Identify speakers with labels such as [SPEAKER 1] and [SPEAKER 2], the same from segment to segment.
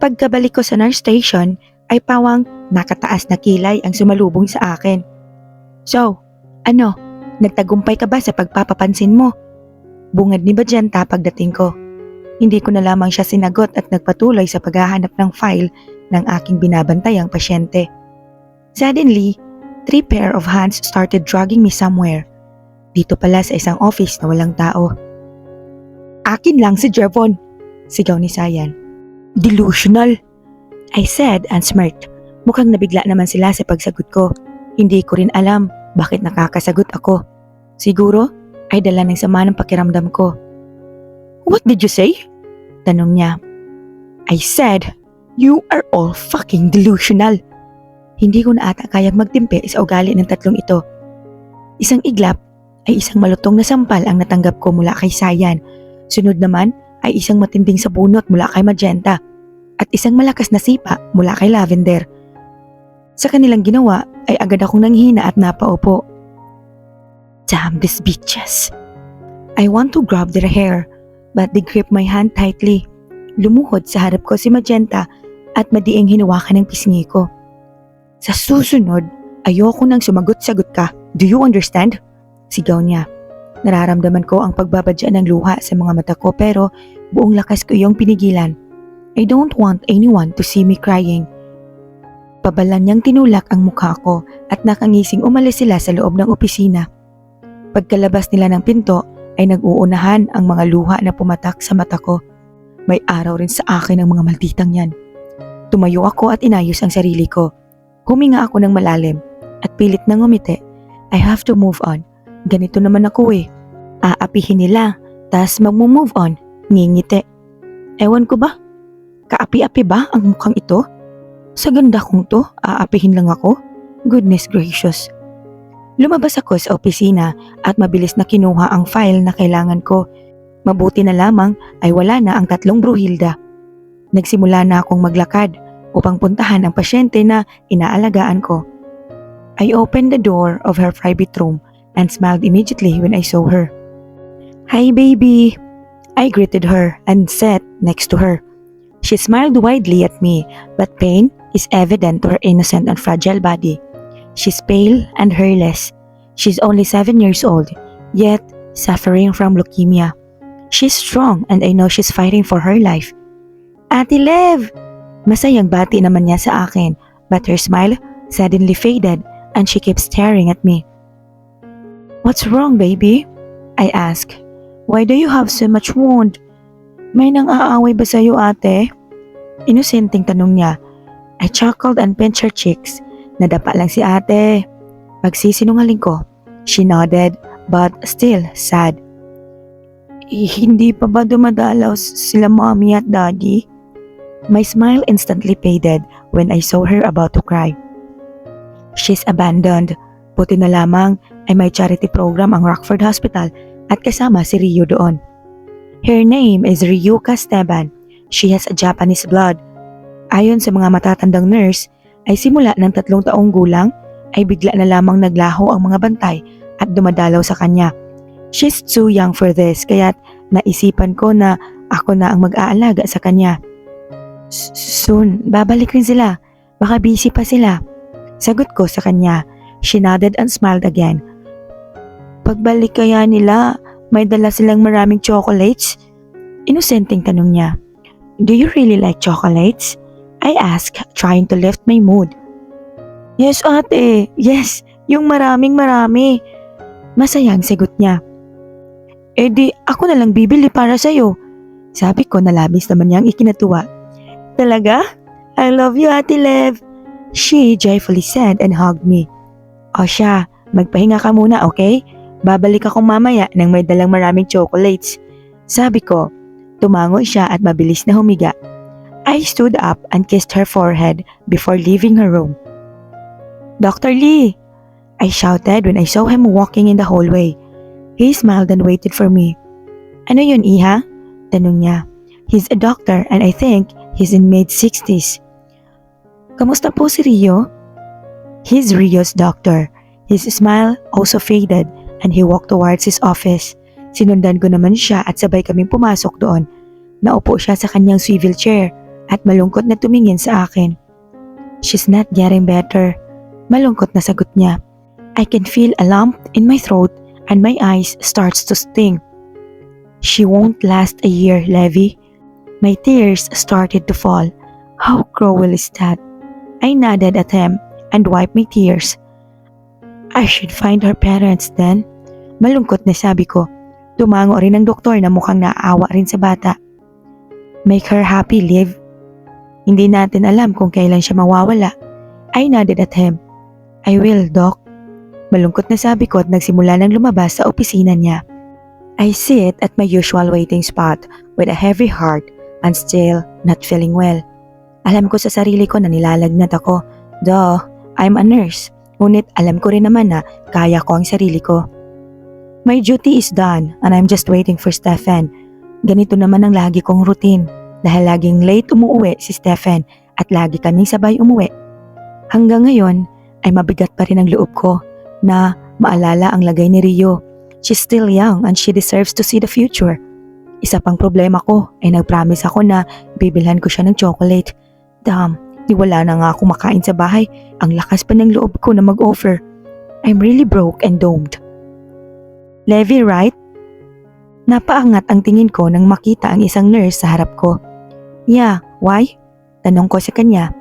[SPEAKER 1] Pagkabalik ko sa nurse station ay pawang nakataas na kilay ang sumalubong sa akin. So, ano, nagtagumpay ka ba sa pagpapapansin mo? Bungad ni Bajenta pagdating ko. Hindi ko na lamang siya sinagot at nagpatuloy sa paghahanap ng file ng aking binabantayang pasyente. Suddenly, 3 pair of hands started dragging me somewhere. Dito pala sa isang office na walang tao. Akin lang si Jervon, sigaw ni Sayan. Delusional, I said and smirked. Mukhang nabigla naman sila sa pagsagot ko. Hindi ko rin alam bakit nakakasagot ako. Siguro ay dala ng sama ng pakiramdam ko. What did you say? Tanong niya. I said, you are all fucking delusional. Hindi ko na ata kayang magtimpe sa ugali ng tatlong ito. Isang iglap ay isang malutong na sampal ang natanggap ko mula kay Sayan. Sunod naman ay isang matinding sabunot mula kay Magenta at isang malakas na sipa mula kay Lavender. Sa kanilang ginawa ay agad akong nanghina at napaupo. Damn these bitches. I want to grab their hair but they grip my hand tightly. Lumuhod sa harap ko si Magenta at madiing hinawakan ng pisngi ko. Sa susunod, ayoko nang sumagot-sagot ka. Do you understand? Sigaw niya. Nararamdaman ko ang pagbabadya ng luha sa mga mata ko pero buong lakas ko iyong pinigilan. I don't want anyone to see me crying. Pabalan niyang tinulak ang mukha ko at nakangising umalis sila sa loob ng opisina. Pagkalabas nila ng pinto ay nag-uunahan ang mga luha na pumatak sa mata ko. May araw rin sa akin ang mga malditang yan. Tumayo ako at inayos ang sarili ko. Huminga ako ng malalim at pilit na ngumiti. I have to move on. Ganito naman ako eh. Aapihin nila, tas mag-move on, ngingiti. Ewan ko ba? Kaapi-api ba ang mukhang ito? Sa ganda kong to, aapihin lang ako? Goodness gracious. Lumabas ako sa opisina at mabilis na kinuha ang file na kailangan ko. Mabuti na lamang ay wala na ang tatlong bruhilda. Nagsimula na akong maglakad upang puntahan ang pasyente na inaalagaan ko. I opened the door of her private room and smiled immediately when I saw her. Hi baby! I greeted her and sat next to her. She smiled widely at me, but pain is evident to her innocent and fragile body. She's pale and hairless. She's only 7 years old, yet suffering from leukemia. She's strong and I know she's fighting for her life. Ate Lev! Masayang bati naman niya sa akin, but her smile suddenly faded and she kept staring at me. What's wrong, baby? I asked. Why do you have so much wound? May nang-aaway ba sa'yo, ate? Inosenteng tanong niya. I chuckled and pinched her cheeks. Nadapa lang si ate. Pagsisinungaling ko. She nodded, but still sad. Hindi pa ba dumadalaw sila mommy at daddy? My smile instantly faded when I saw her about to cry. She's abandoned. Buti na lamang ay may charity program ang Rockford Hospital at kasama si Rio doon. Her name is Ryuka Esteban. She has a Japanese blood. Ayon sa mga matatandang nurse, ay simula ng 3 taong gulang ay bigla na lamang naglaho ang mga bantay at dumadalaw sa kanya. She's too young for this kaya't naisipan ko na ako na ang mag-aalaga sa kanya. Soon, babalik rin sila. Baka busy pa sila. Sagot ko sa kanya. She nodded and smiled again. Pagbalik kaya nila, may dala silang maraming chocolates? Inosenteng tanong niya. Do you really like chocolates? I asked, trying to lift my mood. Yes, ate. Yes, yung maraming-marami. Masayang sagot niya. Di ako na lang bibili para sa'yo. Sabi ko na labis naman niyang ikinatuwa. Talaga? I love you, Ate Lev. She joyfully said and hugged me. O siya, magpahinga ka muna, okay? Babalik akong mamaya nang may dalang maraming chocolates. Sabi ko, tumango siya at mabilis na humiga. I stood up and kissed her forehead before leaving her room. Dr. Lee! I shouted when I saw him walking in the hallway. He smiled and waited for me. Ano yun, Iha? Tanong niya. He's a doctor and I think he's in mid-60s. Kamusta po si Rio? He's Rio's doctor. His smile also faded and he walked towards his office. Sinundan ko naman siya at sabay kaming pumasok doon. Naupo siya sa kanyang swivel chair at malungkot na tumingin sa akin. She's not getting better. Malungkot na sagot niya. I can feel a lump in my throat and my eyes starts to sting. She won't last a year, Levi. My tears started to fall. How cruel is that? I nodded at him and wiped my tears. I should find her parents then. Malungkot na sabi ko. Tumango rin ang doktor na mukhang naaawa rin sa bata. Make her happy, Liv. Hindi natin alam kung kailan siya mawawala. I nodded at him. I will, Doc. Malungkot na sabi ko at nagsimula ng lumabas sa opisina niya. I sit at my usual waiting spot with a heavy heart and still not feeling well. Alam ko sa sarili ko na nilalagnat ako. Duh, I'm a nurse. Ngunit alam ko rin naman na kaya ko ang sarili ko. My duty is done and I'm just waiting for Stefan. Ganito naman ang lagi kong routine dahil laging late umuwi si Stefan at lagi kaming sabay umuwi. Hanggang ngayon ay mabigat pa rin ang loob ko na maalala ang lagay ni Rio. She's still young and she deserves to see the future. Isa pang problema ko ay nagpromise ako na bibilhan ko siya ng chocolate. Damn, wala na nga ako makain sa bahay. Ang lakas pa ng loob ko na mag-offer. I'm really broke and domed. Levi, right? Napaangat ang tingin ko nang makita ang isang nurse sa harap ko. Yeah, why? Tanong ko sa kanya.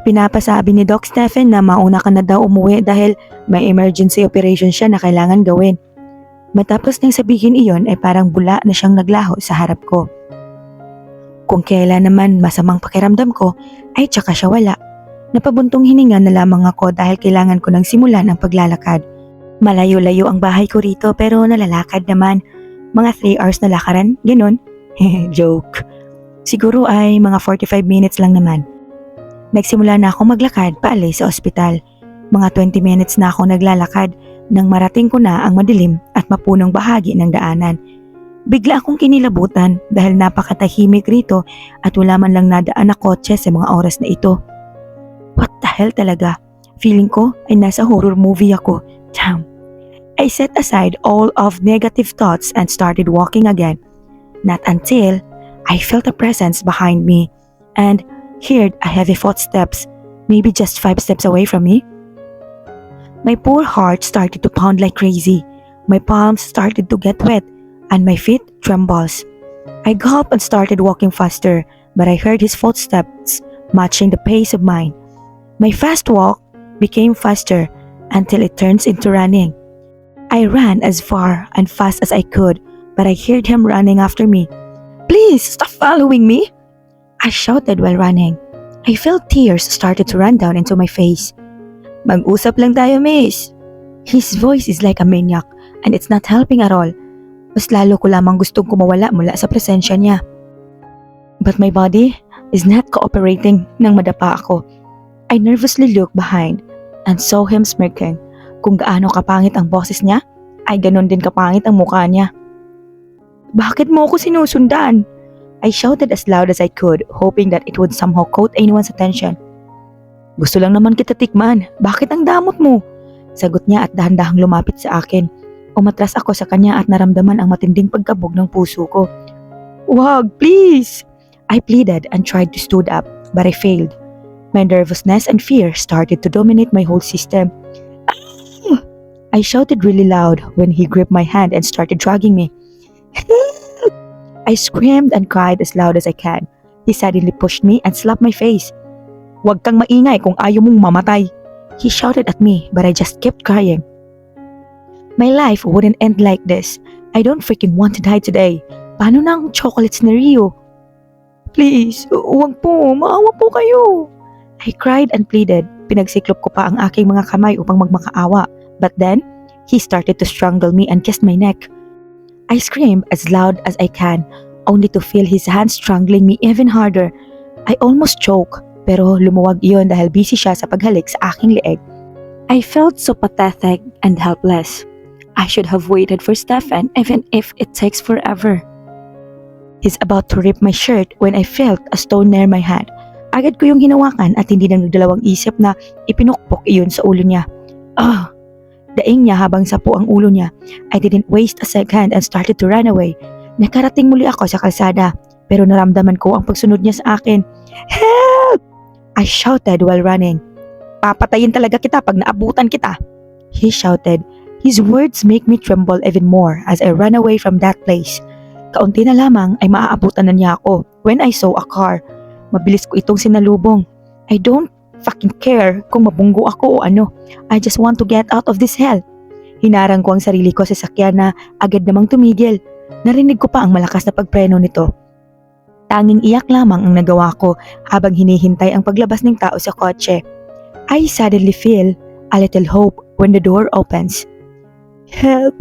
[SPEAKER 1] Pinapasabi ni Doc Stephen na mauna ka na daw umuwi dahil may emergency operation siya na kailangan gawin. Matapos niyang sabihin iyon ay parang bula na siyang naglaho sa harap ko. Kung kailan naman masamang pakiramdam ko ay tsaka siya wala. Napabuntong hininga na lamang ako dahil kailangan ko nang simulan ang paglalakad. Malayo-layo ang bahay ko rito pero nalalakad naman. Mga 3 hours na lakaran, ganun. Joke. Siguro ay mga 45 minutes lang naman. Nagsimula na akong maglakad paalis sa ospital. Mga 20 minutes na ako naglalakad nang marating ko na ang madilim at mapunong bahagi ng daanan. Bigla akong kinilabutan dahil napakatahimik rito at wala man lang nadaan na kotse sa mga oras na ito. What the hell talaga? Feeling ko ay nasa horror movie ako. Damn. I set aside all of negative thoughts and started walking again. Not until I felt a presence behind me and heard a heavy footsteps, maybe just 5 steps away from me. My poor heart started to pound like crazy. My palms started to get wet and my feet trembles. I gulped and started walking faster, but I heard his footsteps matching the pace of mine. My fast walk became faster until it turns into running. I ran as far and fast as I could, but I heard him running after me. Please stop following me! I shouted while running. I felt tears started to run down into my face. Mag-usap lang tayo, miss. His voice is like a maniac and it's not helping at all. Mas lalo ko lamang gustong kumawala mula sa presensya niya. But my body is not cooperating nang madapa ako. I nervously looked behind and saw him smirking. Kung gaano kapangit ang boses niya, ay ganon din kapangit ang mukha niya. Bakit mo ako sinusundan? I shouted as loud as I could, hoping that it would somehow caught anyone's attention. Gusto lang naman kita tikman. Bakit ang damot mo? Sagot niya at dahan-dahang lumapit sa akin. Umatras ako sa kanya at naramdaman ang matinding pagkabog ng puso ko. Wag, please! I pleaded and tried to stood up, but I failed. My nervousness and fear started to dominate my whole system. I shouted really loud when he gripped my hand and started dragging me. I screamed and cried as loud as I can. He suddenly pushed me and slapped my face. Huwag kang maingay kung ayaw mong mamatay. He shouted at me, but I just kept crying. My life wouldn't end like this. I don't freaking want to die today. Paano na ang chocolates ni Rio? Please, huwag po. Maawa po kayo. I cried and pleaded. Pinagsiklop ko pa ang aking mga kamay upang magmakaawa. But then, he started to strangle me and kissed my neck. I screamed as loud as I can, only to feel his hands strangling me even harder. I almost choked, pero lumuwag iyon dahil busy siya sa paghalik sa aking leeg. I felt so pathetic and helpless. I should have waited for Stefan even if it takes forever. He's about to rip my shirt when I felt a stone near my hand. Agad ko yung hinawakan at hindi nang nagdalawang isip na ipinukpok iyon sa ulo niya. Daing niya habang sapo ang ulo niya. I didn't waste a second and started to run away. Nakarating muli ako sa kalsada pero naramdaman ko ang pagsunod niya sa akin. Help! I shouted while running. Papatayin talaga kita pag naabutan kita, he shouted. His words make me tremble even more as I ran away from that place. Kaunti na lamang ay maaabutan na niya ako when I saw a car. Mabilis ko itong sinalubong. I don't fucking care kung mabunggo ako o ano. I just want to get out of this hell. Hinarang ko ang sarili ko sa sakyan na agad namang tumigil. Narinig ko pa ang malakas na pagpreno nito. Tanging iyak lamang ang nagawa ko habang hinihintay ang paglabas ng tao sa kotse. I suddenly feel a little hope when the door opens. Help!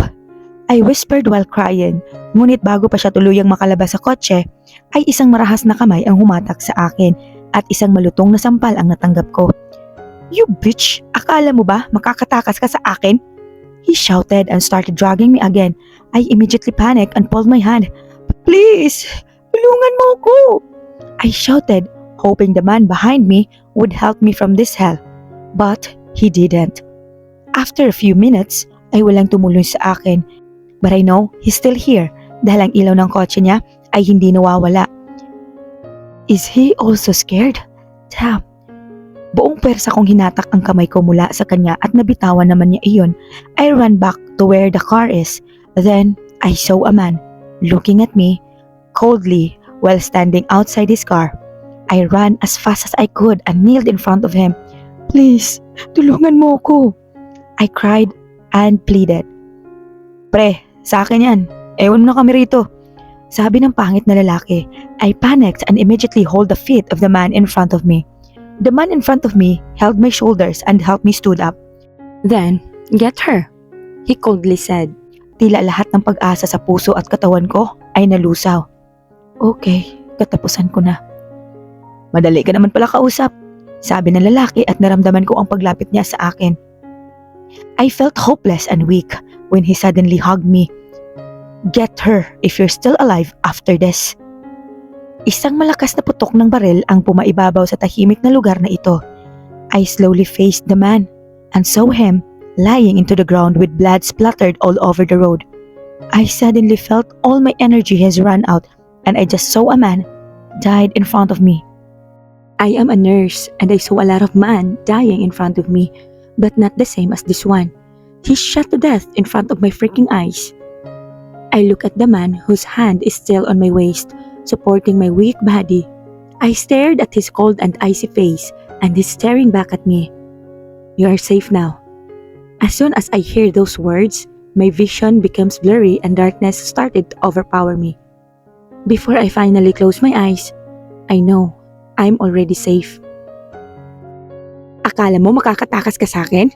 [SPEAKER 1] I whispered while crying, ngunit bago pa siya tuluyang makalabas sa kotse, ay isang marahas na kamay ang humatak sa akin at isang malutong na sampal ang natanggap ko. You bitch! Akala mo ba makakatakas ka sa akin? He shouted and started dragging me again. I immediately panicked and pulled my hand. Please! Tulungan mo ko! I shouted, hoping the man behind me would help me from this hell. But he didn't. After a few minutes, ay walang tumulong sa akin. But I know he's still here dahil ang ilaw ng kotse niya ay hindi nawawala. Is he also scared? Damn. Buong pwersa kong hinatak ang kamay ko mula sa kanya at nabitawan naman niya iyon. I ran back to where the car is. Then I saw a man looking at me coldly while standing outside his car. I ran as fast as I could and kneeled in front of him. Please, tulungan mo ko. I cried and pleaded. Pre, sa akin yan. Ewan mo na kami rito. Sabi ng pangit na lalaki. I panicked and immediately held the feet of the man in front of me. The man in front of me held my shoulders and helped me stood up. Then, get her, he coldly said. Tila lahat ng pag-asa sa puso at katawan ko ay nalusaw. Okay, katapusan ko na. Madali ka naman pala kausap, sabi ng lalaki at naramdaman ko ang paglapit niya sa akin. I felt hopeless and weak when he suddenly hugged me. Get her if you're still alive after this. Isang malakas na putok ng baril ang pumaibabaw sa tahimik na lugar na ito. I slowly faced the man and saw him lying into the ground with blood splattered all over the road. I suddenly felt all my energy has run out and I just saw a man died in front of me. I am a nurse and I saw a lot of men dying in front of me, but not the same as this one. He shot to death in front of my freaking eyes. I look at the man whose hand is still on my waist, supporting my weak body. I stared at his cold and icy face, and he's staring back at me. You are safe now. As soon as I hear those words, my vision becomes blurry and darkness started to overpower me. Before I finally close my eyes, I know I'm already safe. Akala mo makakatakas ka sa akin?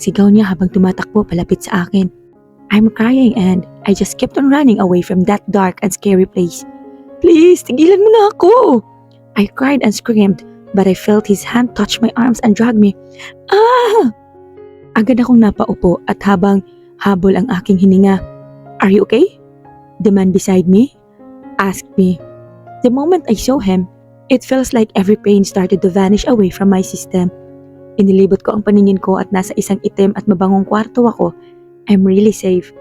[SPEAKER 1] Sigaw niya habang tumatakbo palapit sa akin. I'm crying and I just kept on running away from that dark and scary place. Please, tigilan mo na ako! I cried and screamed, but I felt his hand touch my arms and drag me. Ah! Agad akong napaupo at habang habol ang aking hininga. Are you okay? The man beside me asked me. The moment I saw him, it feels like every pain started to vanish away from my system. Inilibot ko ang paningin ko at nasa isang itim at mabangong kwarto ako. I'm really safe.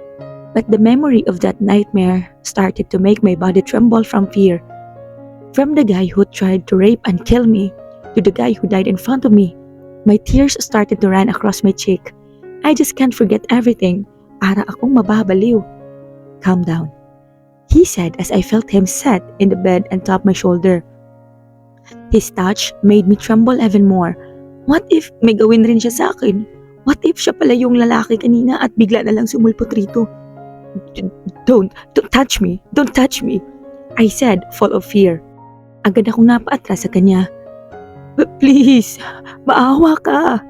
[SPEAKER 1] But the memory of that nightmare started to make my body tremble from fear. From the guy who tried to rape and kill me to the guy who died in front of me, my tears started to run across my cheek. I just can't forget everything. Para akong mababaliw. Calm down, he said as I felt him set in the bed and tap my shoulder. His touch made me tremble even more. What if may gawin rin siya sa akin? What if siya pala yung lalaki kanina at bigla na lang sumulpot rito? Don't touch me. Don't touch me, I said, full of fear. Agad akong napaatras sa kanya. Please, maawa ka.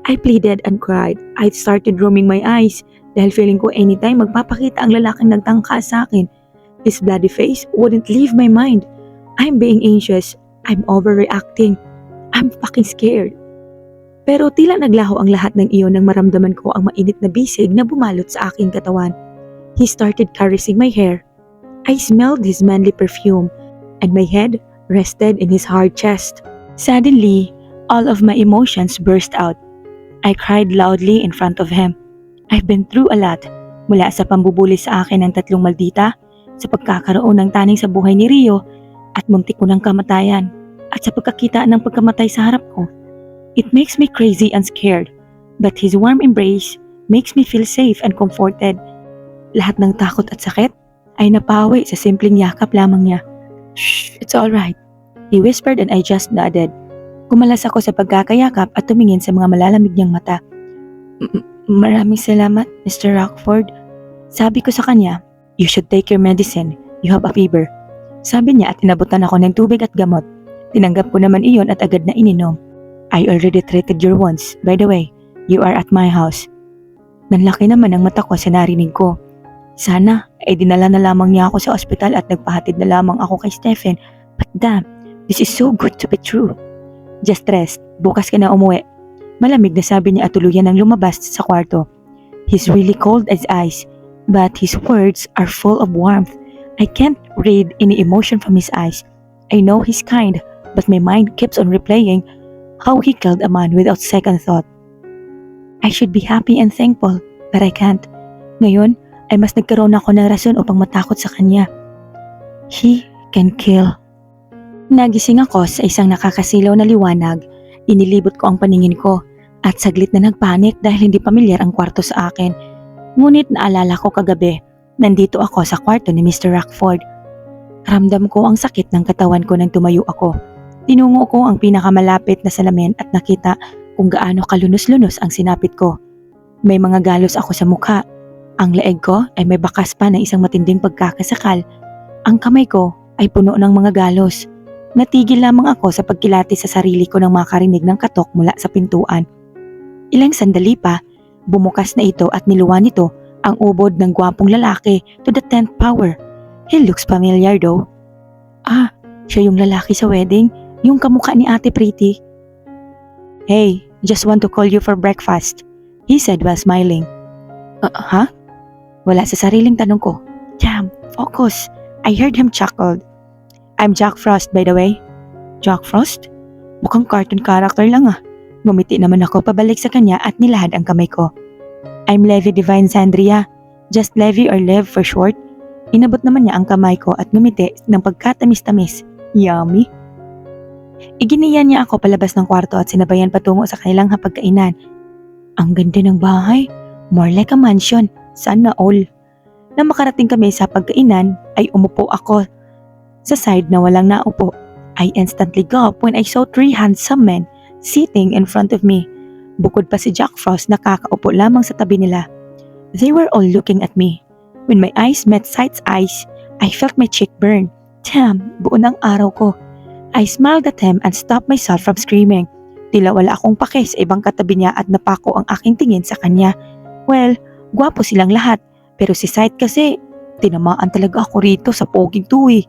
[SPEAKER 1] I pleaded and cried. I started roaming my eyes dahil feeling ko anytime magpapakita ang lalaking nagtangka sa akin. His bloody face wouldn't leave my mind. I'm being anxious. I'm overreacting. I'm fucking scared. Pero tila naglaho ang lahat ng iyon nang maramdaman ko ang mainit na bisig na bumalot sa aking katawan. He started caressing my hair. I smelled his manly perfume and my head rested in his hard chest. Suddenly, all of my emotions burst out. I cried loudly in front of him. I've been through a lot, mula sa pambubuli sa akin ng tatlong maldita, sa pagkakaroon ng taning sa buhay ni Rio, at muntik ko ng kamatayan at sa pagkakita ng pagkamatay sa harap ko. It makes me crazy and scared, but his warm embrace makes me feel safe and comforted. Lahat ng takot at sakit ay napawi sa simpleng yakap lamang niya. "Shh, it's alright," he whispered and I just nodded. Kumalas ako sa pagkakayakap at tumingin sa mga malalamig niyang mata. Maraming salamat, Mr. Rockford." Sabi ko sa kanya, "You should take your medicine. You have a fever." Sabi niya at inabutan ako ng tubig at gamot. Tinanggap ko naman iyon at agad na ininom. "I already treated your wounds. By the way, you are at my house." Nanlaki naman ang mata ko sa narinig ko. Sana ay dinala na lamang niya ako sa ospital at nagpahatid na lamang ako kay Stephen. But damn, this is so good to be true. "Just rest. Bukas ka na umuwi." Malamig na sabi niya at tuluyan ng lumabas sa kwarto. He's really cold as ice, but his words are full of warmth. I can't read any emotion from his eyes. I know he's kind, but my mind keeps on replaying how he killed a man without second thought. I should be happy and thankful, but I can't. Ngayon ay mas nagkaroon ako ng rason upang matakot sa kanya. He can kill. Nagising ako sa isang nakakasilaw na liwanag. Inilibot ko ang paningin ko at saglit na nagpanik dahil hindi pamilyar ang kwarto sa akin. Ngunit naalala ko kagabi, nandito ako sa kwarto ni Mr. Rockford. Ramdam ko ang sakit ng katawan ko nang tumayo ako. Tinungo ko ang pinakamalapit na salamin at nakita kung gaano kalunos-lunos ang sinapit ko. May mga galos ako sa mukha. Ang leeg ko ay may bakas pa ng isang matinding pagkakasakal. Ang kamay ko ay puno ng mga galos. Natigil lamang ako sa pagkilati sa sarili ko nang makarinig ng katok mula sa pintuan. Ilang sandali pa, bumukas na ito at niluwan nito ang ubod ng gwapong lalaki to the 10th power. He looks familiar though. Ah, siya yung lalaki sa wedding, yung kamukha ni Ate Pretty. "Hey, just want to call you for breakfast," he said while smiling. Huh? Wala sa sariling tanong ko. Damn, focus. I heard him chuckled. "I'm Jack Frost, by the way." "Jack Frost? Mukhang cartoon character lang ah." Ngumiti naman ako pabalik sa kanya at nilahad ang kamay ko. "I'm Levi Divine Sandria. Just Levi or Lev for short." Inabot naman niya ang kamay ko at ngumiti ng pagkatamis-tamis. Yummy. Iginiyan niya ako palabas ng kwarto at sinabayan patungo sa kanilang hapagkainan. Ang ganda ng bahay. More like a mansion. Sana all. Nang makarating kami sa pagkainan ay umupo ako sa side na walang naupo. I instantly gulped when I saw 3 handsome men sitting in front of me. Bukod pa si Jack Frost nakakaupo lamang sa tabi nila. They were all looking at me. When my eyes met Sight's eyes, I felt my cheek burn. Damn, buo ng araw ko. I smiled at him and stopped myself from screaming. Tila wala akong pake sa ibang katabi niya at napako ang aking tingin sa kanya. Well, gwapo silang lahat, pero si Sight kasi, tinamaan talaga ako rito sa poging tuwi.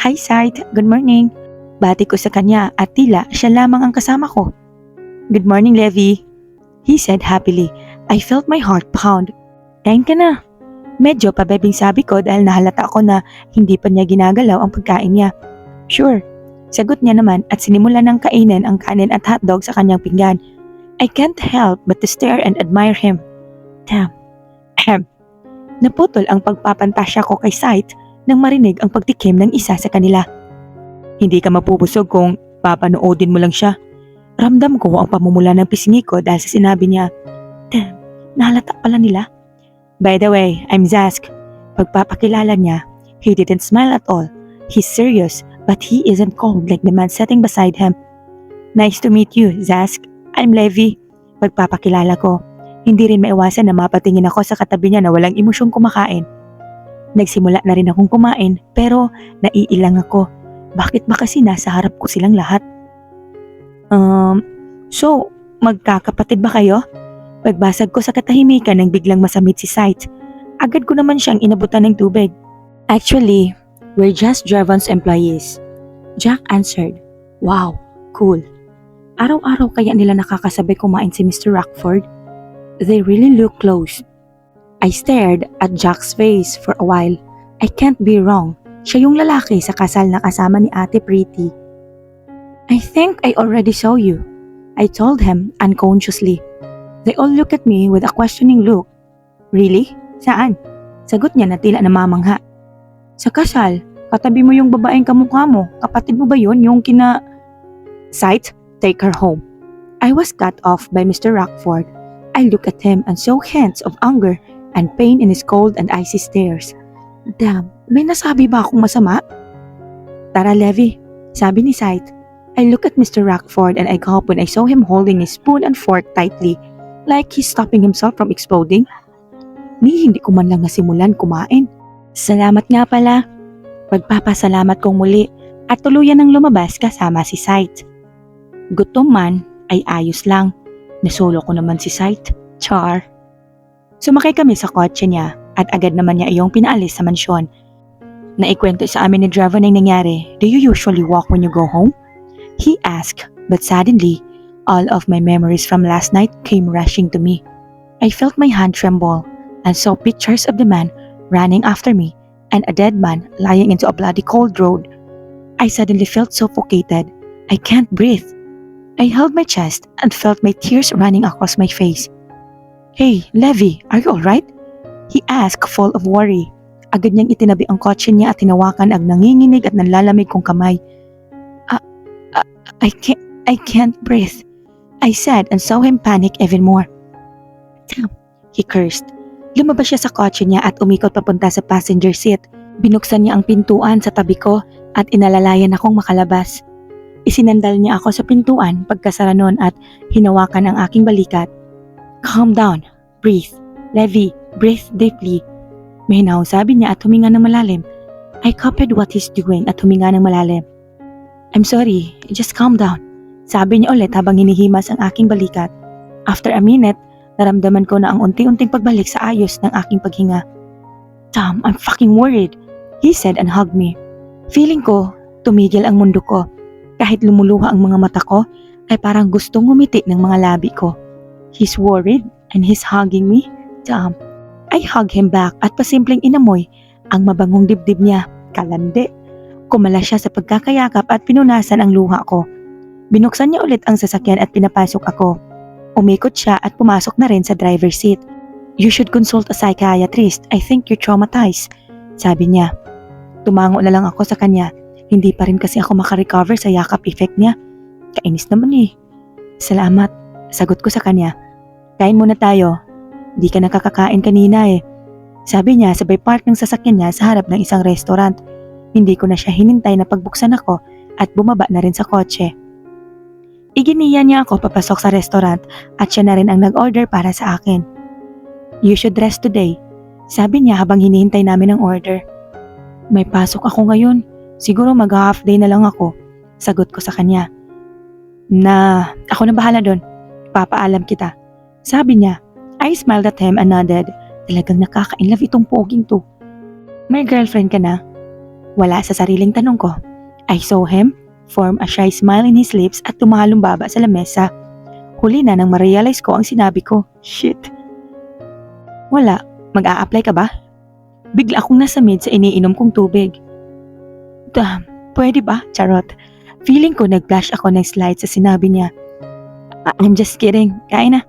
[SPEAKER 1] "Hi Sight, good morning." Bati ko sa kanya at tila siya lamang ang kasama ko. "Good morning, Levi," he said happily. I felt my heart pound. "Kain ka na." Medyo pabebing sabi ko dahil nahalata ako na hindi pa niya ginagalaw ang pagkain niya. "Sure." Sagot niya naman at sinimula ng kainin ang kanin at hotdog sa kanyang pinggan. I can't help but to stare and admire him. Damn. Naputol ang pagpapantasya ko kay Sight nang marinig ang pagtikim ng isa sa kanila. "Hindi ka mapupusog kung papanoodin mo lang siya." Ramdam ko ang pamumula ng pisngi ko dahil sa sinabi niya. Damn, nahalata pala nila. "By the way, I'm Zask." Pagpapakilala niya, he didn't smile at all. He's serious, but he isn't cold like the man sitting beside him. "Nice to meet you, Zask. I'm Levi." Pagpapakilala ko. Hindi rin maiwasan na mapatingin ako sa katabi niya na walang emosyong kumakain. Nagsimula na rin akong kumain pero naiilang ako. Bakit ba kasi nasa harap ko silang lahat? So, magkakapatid ba kayo? Pagbasag ko sa katahimikan nang biglang masamit si Sight. Agad ko naman siyang inabutan ng tubig. "Actually, we're just Javon's employees." Jack answered. "Wow, cool. Araw-araw kaya nila nakakasabay kumain si Mr. Rockford? They really look close." I stared at Jack's face for a while. I can't be wrong. Siya yung lalaki sa kasal na kasama ni Ate Pretty. "I think I already saw you," I told him unconsciously. They all looked at me with a questioning look. "Really? Saan?" Sagot niya na tila namamangha. "Sa kasal, Katabi mo yung babaeng kamukha mo. Kapatid mo ba yun? Yung kina... Sight, take her home. I was cut off by Mr. Rockford. I looked at him and saw hints of anger and pain in his cold and icy stares. Damn, may nasabi ba akong masama? Tara, Levi, sabi ni Sight. I looked at Mr. Rockford and I gulped when I saw him holding his spoon and fork tightly, like he's stopping himself from exploding. Hindi ko man lang nasimulan kumain. Salamat nga pala. Pagpapasalamat kong muli at tuluyan ng lumabas kasama si Sight. Gutom man ay ayos lang. Nasolo ko naman si Sight. Char. Sumakay kami sa kotse niya at agad naman niya iyong pinaalis sa mansyon. Naikwento sa amin ni Draven ang nangyari. Do you usually walk when you go home? He asked, but suddenly, all of my memories from last night came rushing to me. I felt my hand tremble and saw pictures of the man running after me and a dead man lying into a bloody cold road. I suddenly felt suffocated. I can't breathe. I held my chest and felt my tears running across my face. Hey, Levi, are you alright? He asked, full of worry. Agad niyang itinabi ang kotse niya at tinawakan ang nanginginig at nanlalamig kong kamay. I can't breathe, I said and saw him panic even more. Damn, he cursed. Lumabas siya sa kotse niya at umikot papunta sa passenger seat. Binuksan niya ang pintuan sa tabi ko at inalalayan akong makalabas. Isinandal niya ako sa pintuan pagkasara noon at hinawakan ang aking balikat. Calm down, breathe. Levi, breathe deeply. Mahinahong sabi niya at huminga ng malalim. I copied what he's doing at huminga ng malalim. I'm sorry, just calm down. Sabi niya ulit habang hinihimas ang aking balikat. After a minute, naramdaman ko na ang unti-unting pagbalik sa ayos ng aking paghinga. Tom, I'm fucking worried, he said and hugged me. Feeling ko, tumigil ang mundo ko. Kahit lumuluha ang mga mata ko, ay parang gustong ngumiti ng mga labi ko. He's worried and he's hugging me. Tom, I hugged him back at pasimpleng inamoy ang mabangong dibdib niya. Kalande. Kumala siya sa pagkakayakap at pinunasan ang luha ko. Binuksan niya ulit ang sasakyan at pinapasok ako. Umikot siya at pumasok na rin sa driver's seat. You should consult a psychiatrist. I think you're traumatized, sabi niya. Tumango na lang ako sa kanya. Hindi pa rin kasi ako makarecover sa yakap effect niya. Kainis naman eh. Salamat, sagot ko sa kanya. Kain muna tayo. Di ka nakakakain kanina eh. Sabi niya sabay park ng sasakyan niya sa harap ng isang restaurant. Hindi ko na siya hinintay na pagbuksan ako at bumaba na rin sa kotse. Iginiya niya ako papasok sa restaurant at siya na rin ang nag-order para sa akin. You should rest today, sabi niya habang hinihintay namin ang order. May pasok ako ngayon, siguro mag-half day na lang ako, sagot ko sa kanya. Ako na bahala doon, papaalam kita, sabi niya. I smiled at him and nodded. Talagang nakaka-inlove itong poging to. May girlfriend ka na? Wala sa sariling tanong ko. I saw him form a shy smile in his lips at tumahalong baba sa lamesa. Huli na nang ma-realize ko ang sinabi ko. Shit. Wala. Mag-a-apply ka ba? Bigla akong nasamid sa iniinom kong tubig. Damn, pwede ba? Charot. Feeling ko nag-flash ako ng slide sa sinabi niya. I'm just kidding. Kain na.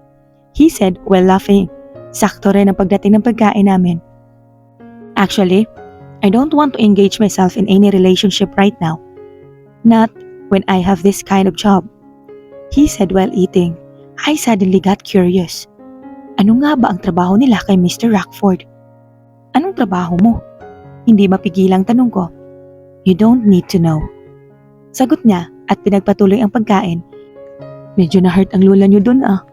[SPEAKER 1] He said while laughing. Sakto rin ang pagdating ng pagkain namin. Actually, I don't want to engage myself in any relationship right now. Not when I have this kind of job, he said while eating. I suddenly got curious. Ano nga ba ang trabaho nila kay Mr. Rockford? Anong trabaho mo? Hindi mapigilang tanong ko. You don't need to know. Sagot niya at pinagpatuloy ang pagkain. Medyo na-hurt ang lula niyo dun ah.